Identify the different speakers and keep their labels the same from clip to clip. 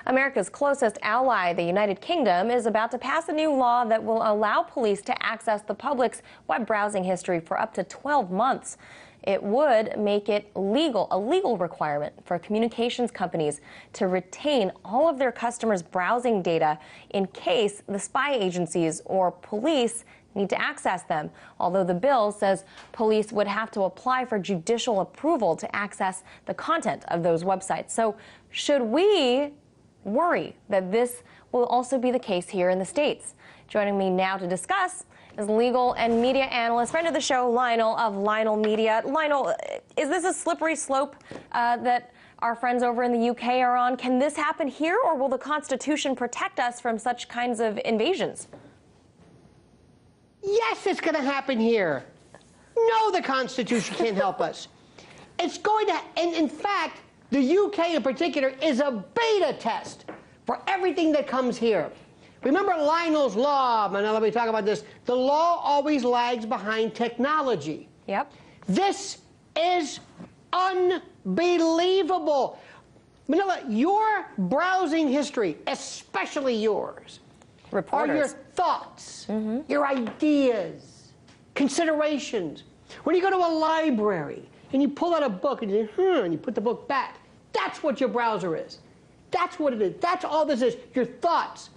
Speaker 1: America's closest ally, the United Kingdom, is about to pass a new law that will allow police to access the public's web browsing history for up to 12 months. It would make it a legal requirement for communications companies to retain all of their customers' browsing data in case the spy agencies or police need to access them, although the bill says police would have to apply for judicial approval to access the content of those websites. So should we worry that this will also be the case here in the States? Joining me now to discuss is legal and media analyst, friend of the show, Lionel of Lionel Media. Lionel, is this a slippery slope that our friends over in the UK are on? Can this happen here, or will the Constitution protect us from such kinds of invasions?
Speaker 2: Yes, it's going to happen here. No, the Constitution can't help us. It's going to, and in fact, the UK in particular is a beta test for everything that comes here. Remember Lionel's law, Manila, we talk about this. The law always lags behind technology.
Speaker 1: Yep.
Speaker 2: This is unbelievable. Manila, your browsing history, especially yours,
Speaker 1: Reporters.
Speaker 2: are your thoughts, your ideas, considerations. When you go to a library and you pull out a book and you put the book back, that's what your browser is. That's what it is. That's all this is, your thoughts.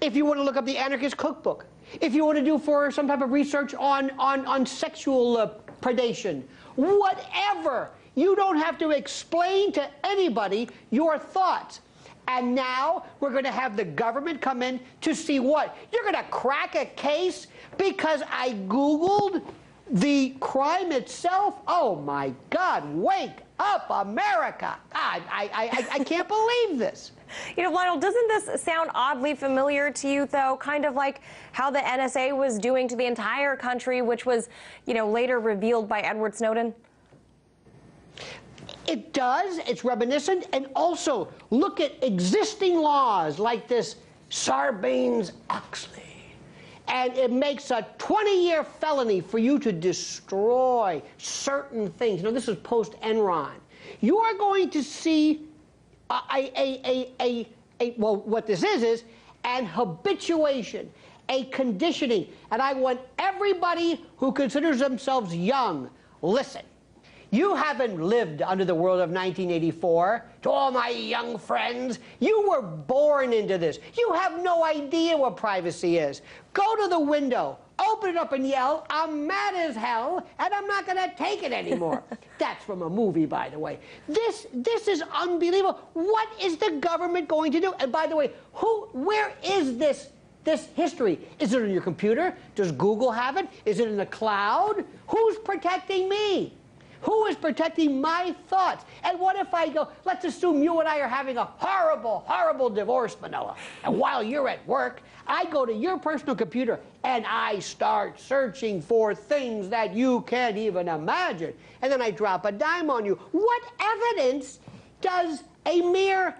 Speaker 2: If you want to look up the Anarchist Cookbook, if you want to do for some type of research on sexual predation, whatever, you don't have to explain to anybody your thoughts. And now we're going to have the government come in to see what? You're going to crack a case because I Googled the crime itself? Oh, my God, wake up, America. I can't believe this.
Speaker 1: You know, Lionel, doesn't this sound oddly familiar to you, though? Kind of like how the NSA was doing to the entire country, which was, you know, later revealed by Edward Snowden?
Speaker 2: It does. It's reminiscent. And also, look at existing laws like this Sarbanes-Oxley. And it makes a 20-year felony for you to destroy certain things. You know, this is post-Enron. You are going to see well, what this is an habituation, a conditioning. And I want everybody who considers themselves young, listen. You haven't lived under the world of 1984. To all my young friends, you were born into this. You have no idea what privacy is. Go to the window, open it up and yell, "I'm mad as hell, and I'm not going to take it anymore." That's from a movie, by the way. This is unbelievable. What is the government going to do? And by the way, where is this history? Is it on your computer? Does Google have it? Is it in the cloud? Who's protecting me? Who is protecting my thoughts? And what if I go, let's assume you and I are having a horrible, horrible divorce, Manila. And while you're at work, I go to your personal computer and I start searching for things that you can't even imagine. And then I drop a dime on you. What evidence does a mere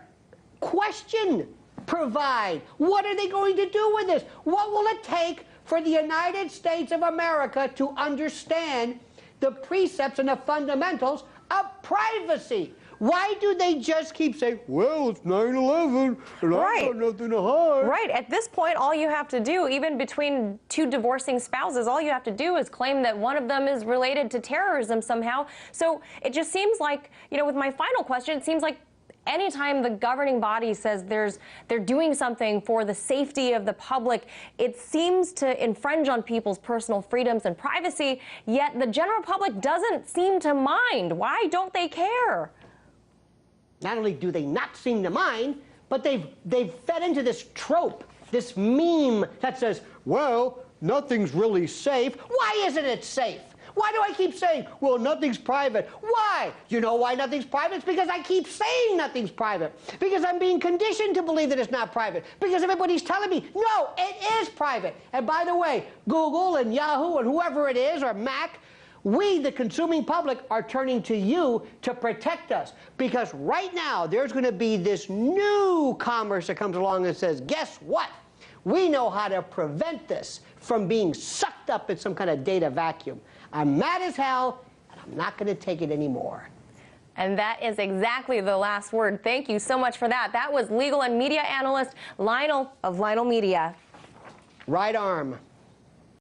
Speaker 2: question provide? What are they going to do with this? What will it take for the United States of America to understand the precepts and the fundamentals of privacy? Why do they just keep saying, well, it's 9/11, and I've got nothing to hide?
Speaker 1: Right. At this point, all you have to do, even between two divorcing spouses, all you have to do is claim that one of them is related to terrorism somehow. So it just seems like, you know, with my final question, it seems like anytime the governing body says they're doing something for the safety of the public, it seems to infringe on people's personal freedoms and privacy, yet the general public doesn't seem to mind. Why don't they care?
Speaker 2: Not only do they not seem to mind, but they've fed into this trope, this meme that says, well, nothing's really safe. Why isn't it safe? Why do I keep saying, well, nothing's private? Why? You know why nothing's private? It's because I keep saying nothing's private. Because I'm being conditioned to believe that it's not private. Because everybody's telling me, no, it is private. And by the way, Google and Yahoo and whoever it is, or Mac, we, the consuming public, are turning to you to protect us. Because right now, there's going to be this new commerce that comes along and says, guess what? We know how to prevent this from being sucked up in some kind of data vacuum. I'm mad as hell, and I'm not going to take it anymore.
Speaker 1: And that is exactly the last word. Thank you so much for that. That was legal and media analyst Lionel of Lionel Media.
Speaker 2: Right arm.